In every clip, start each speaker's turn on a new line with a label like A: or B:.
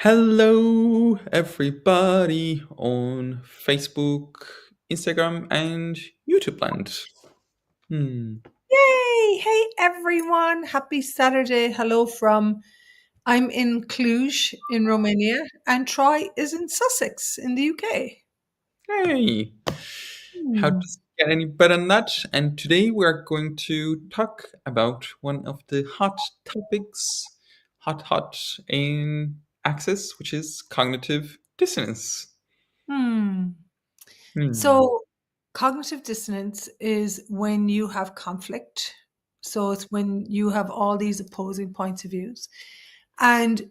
A: Hello, everybody on Facebook, Instagram, and YouTube land. Hmm.
B: Yay! Hey everyone! Happy Saturday. Hello from I'm in Cluj in Romania and Troy is in Sussex in the UK.
A: Hey, how
B: Hmm.
A: does it get any better than that? And today we are going to talk about one of the hot topics, hot in access, which is cognitive dissonance.
B: Hmm.
A: Hmm.
B: So cognitive dissonance is when you have conflict. So it's when you have all these opposing points of views. And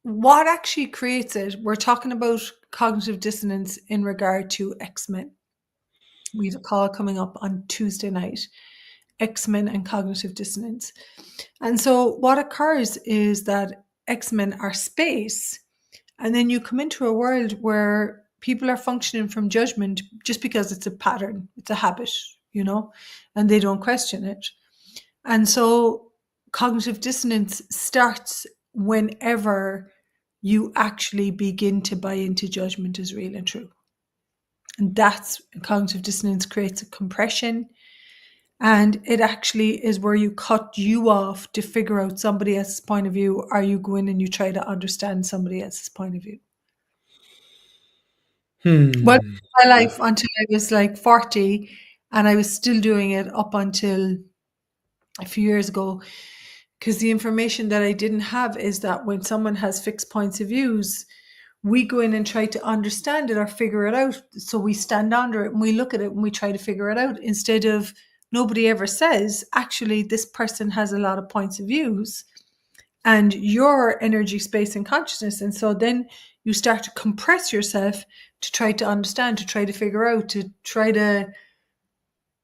B: what actually creates it, we're talking about cognitive dissonance in regard to X-Men. We have a call coming up on Tuesday night. X-Men and cognitive dissonance. And so what occurs is that X-Men are space, and then you come into a world where people are functioning from judgment just because it's a pattern, it's a habit, and they don't question it. And so cognitive dissonance starts whenever you actually begin to buy into judgment as real and true. And that's cognitive dissonance creates a compression. And it actually is where you cut you off to figure out somebody else's point of view, or you go in and you try to understand somebody else's point of view. Well,
A: Hmm.
B: my life until I was like 40, and I was still doing it up until a few years ago. Because the information that I didn't have is that when someone has fixed points of views, we go in and try to understand it or figure it out. So we stand under it and we look at it and we try to figure it out instead of nobody ever says, actually, this person has a lot of points of views and your energy, space, and consciousness. And so then you start to compress yourself to try to understand, to try to figure out, to try to,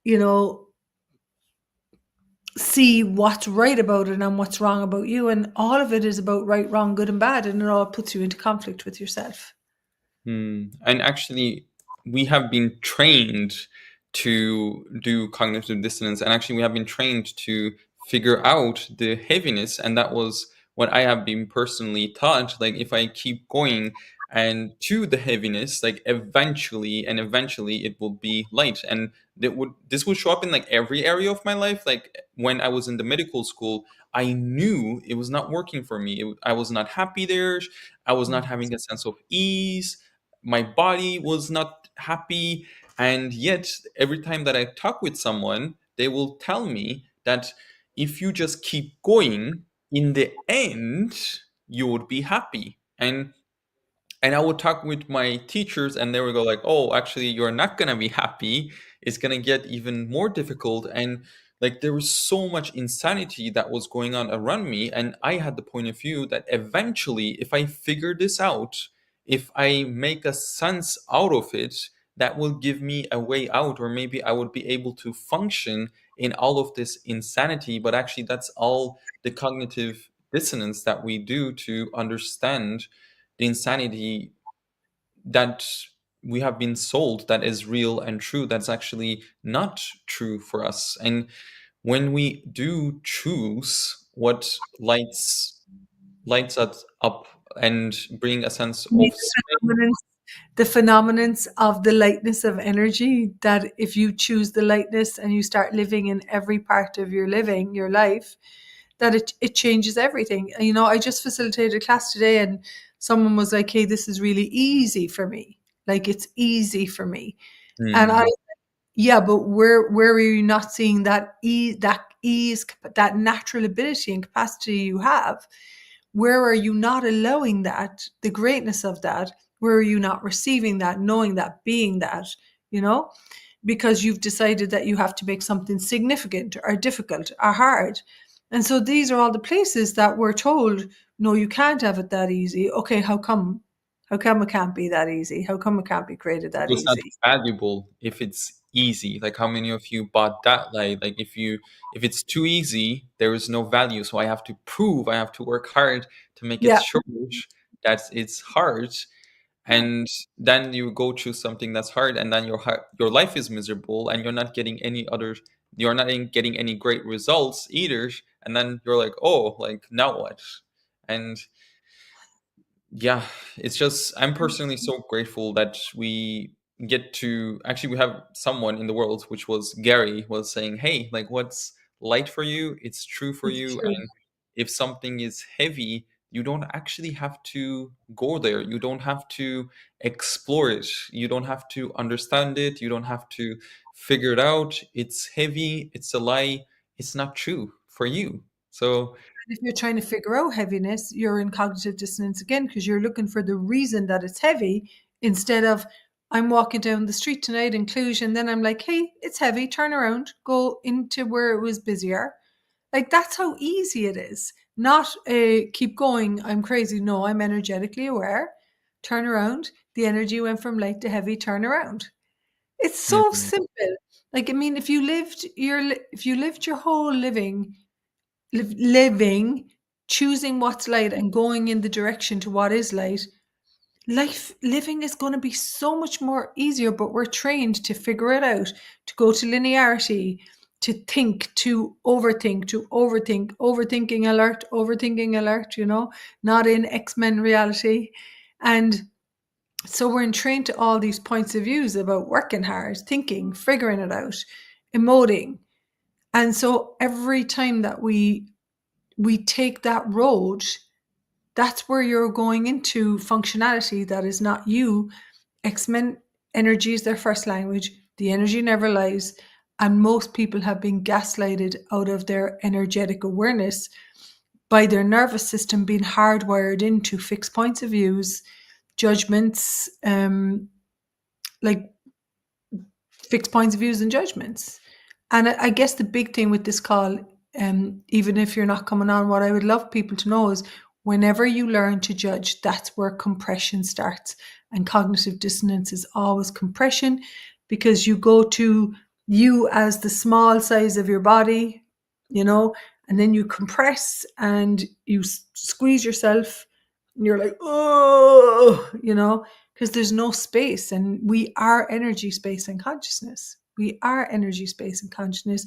B: you know, see what's right about it and what's wrong about you. And all of it is about right, wrong, good, and bad. And it all puts you into conflict with yourself.
A: And actually, we have been trained to do cognitive dissonance, and actually, we have been trained to figure out the heaviness, and that was what I have been personally taught. Like, if I keep going and to the heaviness, like eventually it will be light, and this would show up in like every area of my life. Like when I was in the medical school, I knew it was not working for me. I was not happy there. I was not having a sense of ease. My body was not happy, and yet every time that I talk with someone, they will tell me that if you just keep going, in the end you would be happy. And I would talk with my teachers, and they would go like, "Oh, actually, you're not gonna be happy. It's gonna get even more difficult." And like there was so much insanity that was going on around me, and I had the point of view that eventually, if I figure this out, if I make a sense out of it, that will give me a way out, or maybe I would be able to function in all of this insanity. But actually, that's all the cognitive dissonance that we do to understand the insanity that we have been sold that is real and true, that's actually not true for us. And when we do choose what lights us up and bring a sense
B: I mean,
A: of space.
B: the phenomenons of the lightness of energy, that if you choose the lightness and you start living in every part of your living, your life, that it changes everything. And, I just facilitated a class today and someone was like, hey, this is really easy for me. Like it's easy for me. And I,
A: Hmm.
B: yeah, but where are you not seeing that ease, that natural ability and capacity you have? Where are you not allowing that, the greatness of that? Where are you not receiving that, knowing that, being that, you know? Because you've decided that you have to make something significant or difficult or hard. And so these are all the places that we're told, no, you can't have it that easy. Okay, how come? How come it can't be that easy? How come it can't be created that
A: It's not
B: easy?
A: valuable if it's easy. Like how many of you bought that? Like if it's too easy, there is no value. So I have to prove, I have to work hard to make it
B: Yeah.
A: show that it's hard. And then you go through something that's hard, and then your life is miserable, and you're not getting any great results either. And then you're like, oh, like now what? And Yeah, it's just I'm personally so grateful that we get to actually we have someone in the world, which was Gary, was saying, hey, like what's light for you, it's true for
B: It's
A: you.
B: true.
A: And if something is heavy, you don't actually have to go there, you don't have to explore it, you don't have to understand it, you don't have to figure it out. It's heavy, it's a lie, it's not true for you. So
B: If you're trying to figure out heaviness, you're in cognitive dissonance again because you're looking for the reason that it's heavy instead of I'm walking down the street tonight in Cluj and then I'm like, hey, it's heavy, turn around, go into where it was busier. Like that's how easy it is. Not a keep going, I'm crazy. No, I'm energetically aware. Turn around. The energy went from light to heavy, turn around. It's so
A: mhm,
B: simple. Like I mean, if you lived your whole living, choosing what's light and going in the direction to what is light, life living is going to be so much more easier. But we're trained to figure it out, to go to linearity, to think, to overthink, overthinking alert, not in X-Men reality. And so we're trained to all these points of views about working hard, thinking, figuring it out, emoting. And so every time that we take that road, that's where you're going into functionality that is not you. X-Men energy is their first language. The energy never lies. And most people have been gaslighted out of their energetic awareness by their nervous system being hardwired into fixed points of views, judgments, like fixed points of views and judgments. And I guess the big thing with this call, even if you're not coming on, what I would love people to know is whenever you learn to judge, that's where compression starts. And cognitive dissonance is always compression because you go to you as the small size of your body, you know, and then you compress and you squeeze yourself and you're like, oh, because there's no space. And we are energy, space, and consciousness. We are energy, space, and consciousness,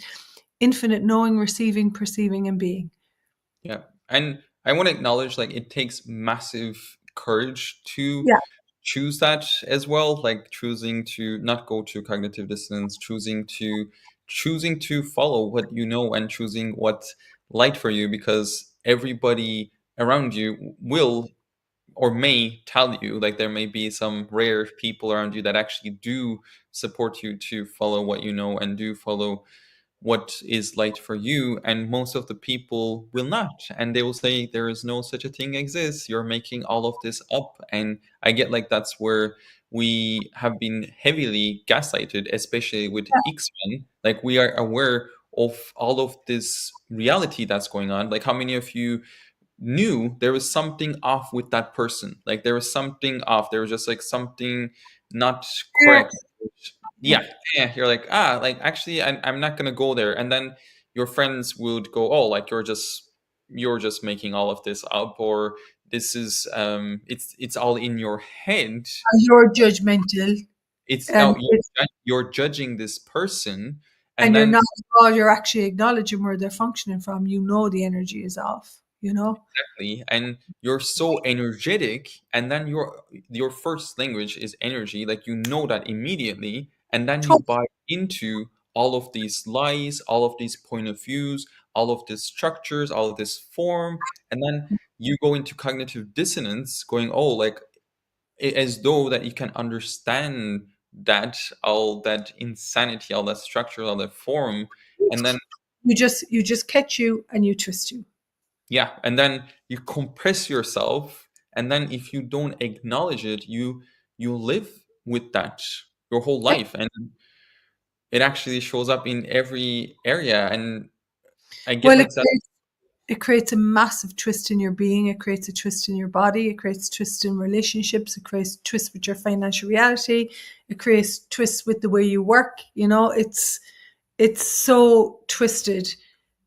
B: infinite knowing, receiving, perceiving, and being.
A: yeah. And I want to acknowledge like it takes massive courage to
B: Yeah.
A: choose that as well, like choosing to not go to cognitive dissonance, choosing to follow what you know and choosing what's light for you, because everybody around you will or may tell you, like there may be some rare people around you that actually do support you to follow what you know and do follow what is light for you, and most of the people will not, and they will say there is no such a thing exists, you're making all of this up. And I get like that's where we have been heavily gaslighted, especially with X-Men. Like we are aware of all of this reality that's going on. Like how many of you knew there was something off with that person, like there was something off, there was just like something not
B: Yeah.
A: correct. Yeah, yeah, you're like, ah, like actually I'm not gonna go there. And then your friends would go, oh, like you're just making all of this up, or this is it's all in your head.
B: You're judgmental,
A: It's
B: and
A: oh, you're judging this person. And
B: you're
A: then
B: not you're actually acknowledging where they're functioning from. The energy is off.
A: exactly. And you're so energetic, and then your first language is energy, like you know that immediately, and then you buy into all of these lies, all of these point of views, all of these structures, all of this form, and then you go into cognitive dissonance, going, oh, like as though that you can understand that all that insanity, all that structure, all that form. And then
B: You just catch you and you twist you.
A: yeah, and then you compress yourself, and then if you don't acknowledge it, you live with that your whole
B: Yeah.
A: life, and it actually shows up in every area. And I get
B: Well,
A: like that.
B: it creates a massive twist in your being. It creates a twist in your body. It creates twist in relationships. It creates twist with your financial reality. It creates twists with the way you work. It's so twisted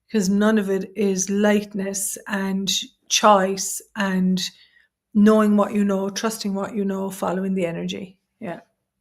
B: because none of it is lightness and choice and knowing what you know, trusting what you know, following the energy. Yeah.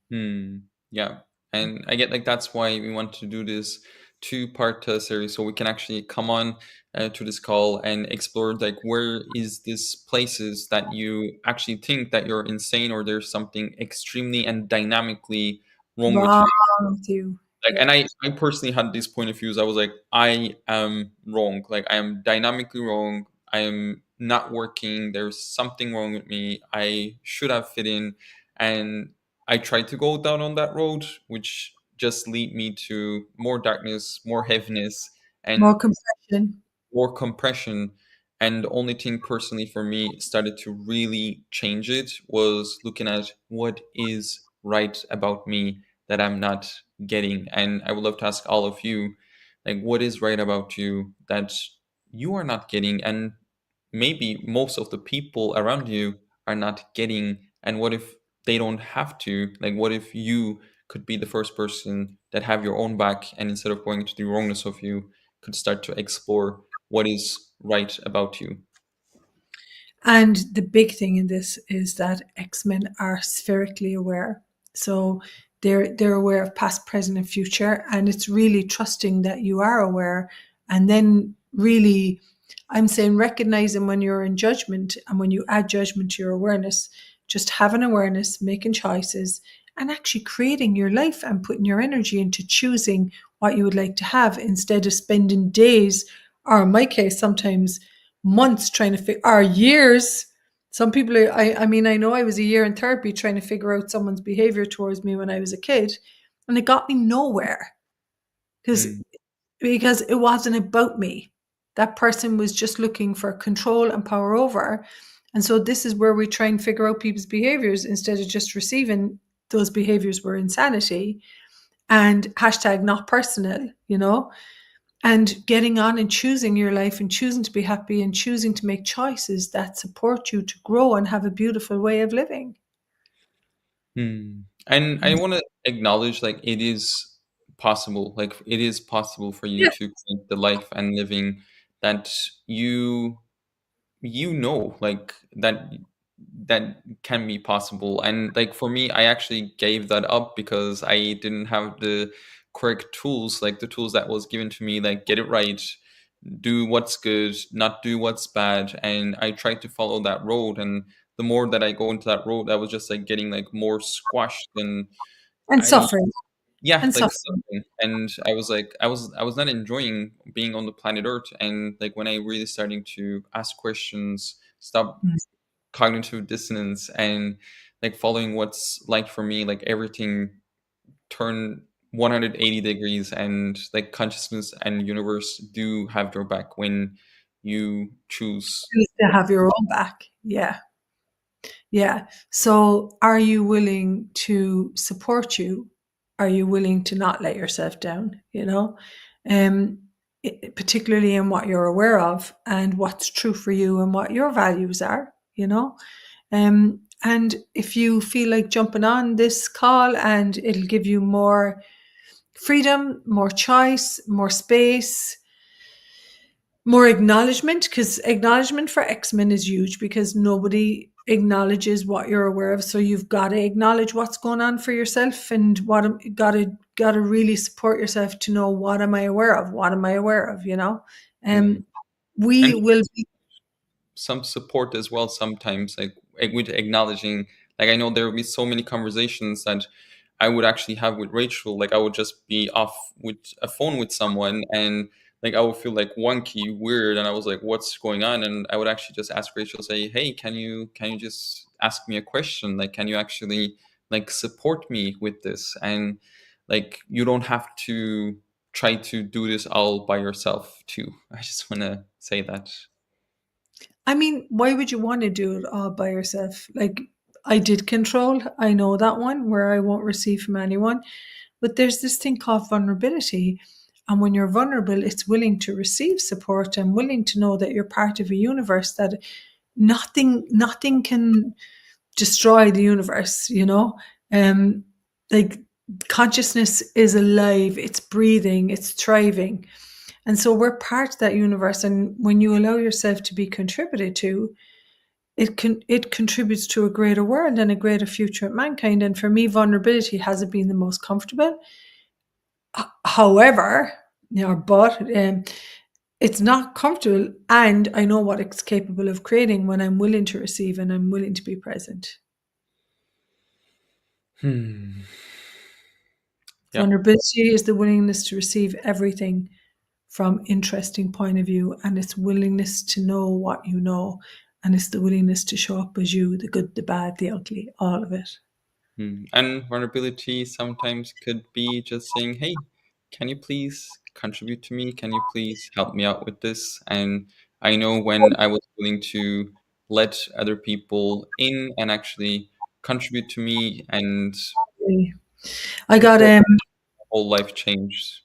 A: Hmm. Yeah, and I get like that's why we want to do this two-part series, so we can actually come on to this call and explore like where is this places that you actually think that you're insane or there's something extremely and dynamically wrong with
B: Wrong
A: you.
B: with you.
A: Like,
B: Yeah.
A: and I personally had this point of views. I was like, I am wrong. Like, I am dynamically wrong. I am not working. There's something wrong with me. I should have fit in. And I tried to go down on that road, which just lead me to more darkness, more heaviness,
B: More
A: and
B: compassion.
A: more compression. And the only thing personally for me started to really change it was looking at what is right about me that I'm not getting. And I would love to ask all of you, like, what is right about you that you are not getting? And maybe most of the people around you are not getting. And what if they don't have to? Like, what if you could be the first person that have your own back and instead of going to the wrongness of you, could start to explore what is right about you.
B: And the big thing in this is that X-Men are spherically aware. So they're aware of past, present, and future. And it's really trusting that you are aware. And then really, I'm saying recognizing when you're in judgment and when you add judgment to your awareness, just having awareness, making choices, and actually creating your life and putting your energy into choosing what you would like to have instead of spending days, or in my case, sometimes months trying to figure, or years. Some people are, I mean, I know I was a year in therapy trying to figure out someone's behavior towards me when I was a kid, and it got me nowhere because
A: Mm,
B: because it wasn't about me. That person was just looking for control and power over. And so this is where we try and figure out people's behaviors instead of just receiving those behaviors were insanity and hashtag not personal, and getting on and choosing your life and choosing to be happy and choosing to make choices that support you to grow and have a beautiful way of living.
A: And I want to acknowledge like it is possible. Like it is possible for you
B: Yeah.
A: to create the life and living that you know like that can be possible. And like for me, I actually gave that up because I didn't have the correct tools, like the tools that was given to me, like get it right, do what's good, not do what's bad. And I tried to follow that road, and the more that I go into that road, I was just like getting like more squashed. And
B: And
A: I
B: suffering.
A: yeah,
B: And
A: like
B: suffering.
A: something. And I was like, I was not enjoying being on the planet Earth. And like when I really starting to ask questions, stop
B: Mm.
A: cognitive dissonance, and like following what's like for me, like everything turned 180 degrees, and like consciousness and universe do have your back when you choose.
B: Choose to have your own back. Yeah. Yeah. So are you willing to support you? Are you willing to not let yourself down? Um, particularly in what you're aware of and what's true for you and what your values are. And if you feel like jumping on this call and it'll give you more freedom, more choice, more space, more acknowledgement, because acknowledgement for X-Men is huge because nobody acknowledges what you're aware of. So you've got to acknowledge what's going on for yourself and got to really support yourself to know what am I aware of? What am I aware of?
A: Mm.
B: Um we
A: And
B: will be
A: some support as well sometimes, like with acknowledging, like I know there will be so many conversations that I would actually have with Rachel. Like I would just be off with a phone with someone, and like I would feel like wonky weird, and I was like, what's going on? And I would actually just ask Rachel, say, hey, can you just ask me a question? Like can you actually like support me with this? And like you don't have to try to do this all by yourself too. I just want to say that.
B: I mean, why would you want to do it all by yourself? Like I did control, I know that one where I won't receive from anyone. But there's this thing called vulnerability. And when you're vulnerable, it's willing to receive support and willing to know that you're part of a universe that nothing can destroy the universe. Um like consciousness is alive, it's breathing, it's thriving. And so we're part of that universe. And when you allow yourself to be contributed to, it contributes to a greater world and a greater future of mankind. And for me, vulnerability hasn't been the most comfortable. However, but it's not comfortable, and I know what it's capable of creating when I'm willing to receive and I'm willing to be present.
A: Hmm. Yeah.
B: Vulnerability is the willingness to receive everything from interesting point of view, and it's willingness to know what you know, and it's the willingness to show up as you, the good, the bad, the ugly, all of it.
A: And vulnerability sometimes could be just saying, "Hey, can you please contribute to me? Can you please help me out with this?" And I know when I was willing to let other people in and actually contribute to me and
B: I got
A: support, my whole life changed.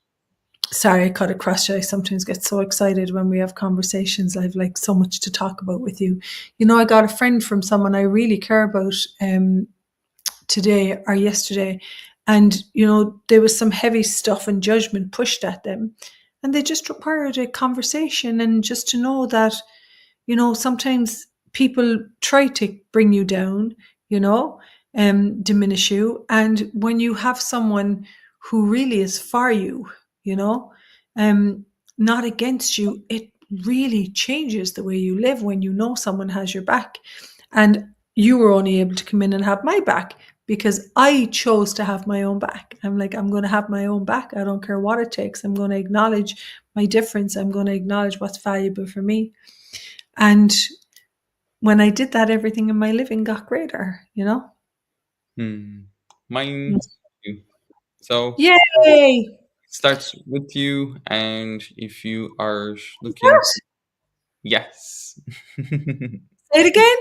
B: sorry, I cut across you. I sometimes get so excited when we have conversations. I've like so much to talk about with you. You know, I got a friend from someone I really care about today or yesterday, and you know, there was some heavy stuff and judgment pushed at them, and they just required a conversation and just to know that, you know, sometimes people try to bring you down, you know, diminish you. And when you have someone who really is for you, you know, um, not against you, it really changes the way you live when you know someone has your back. And you were only able to come in and have my back because I chose to have my own back. I'm like, I'm going to have my own back. I don't care what it takes. I'm going to acknowledge my difference. I'm going to acknowledge what's valuable for me. And when I did that, everything in my living got greater, you know?
A: Hmm. Mine too. So
B: Yay!
A: it starts with you, and if you are looking,
B: Say
A: yes.
B: it again.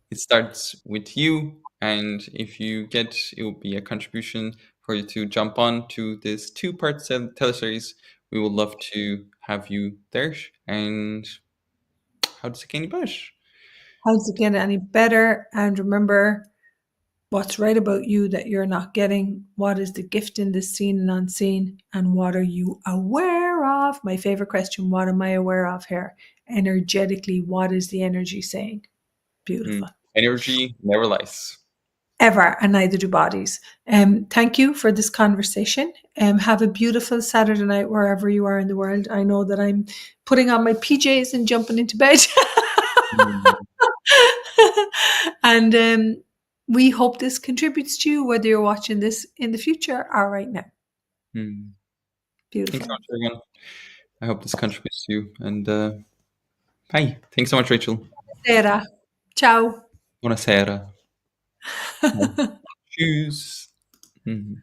A: It starts with you, and if you get, it will be a contribution for you to jump on to this two-part teleseries. We would love to have you there. And how does it get any bush?
B: How does it get any better? And remember what's right about you that you're not getting. What is the gift in the seen and unseen? And what are you aware of? My favorite question, what am I aware of here? Energetically, what is the energy saying?
A: Hmm.
B: Beautiful.
A: Energy never lies.
B: Ever, and neither do bodies. Thank you for this conversation. Have a beautiful Saturday night wherever you are in the world. I know that I'm putting on my PJs and jumping into bed.
A: Hmm.
B: And we hope this contributes to you, whether you're watching this in the future or right now.
A: Hmm. Thanks so
B: Beautiful.
A: much, everyone. I hope this contributes to you. And bye. Thanks so much, Rachel.
B: Sera. Ciao.
A: Buonasera. Bye. Tschüss. Mhm.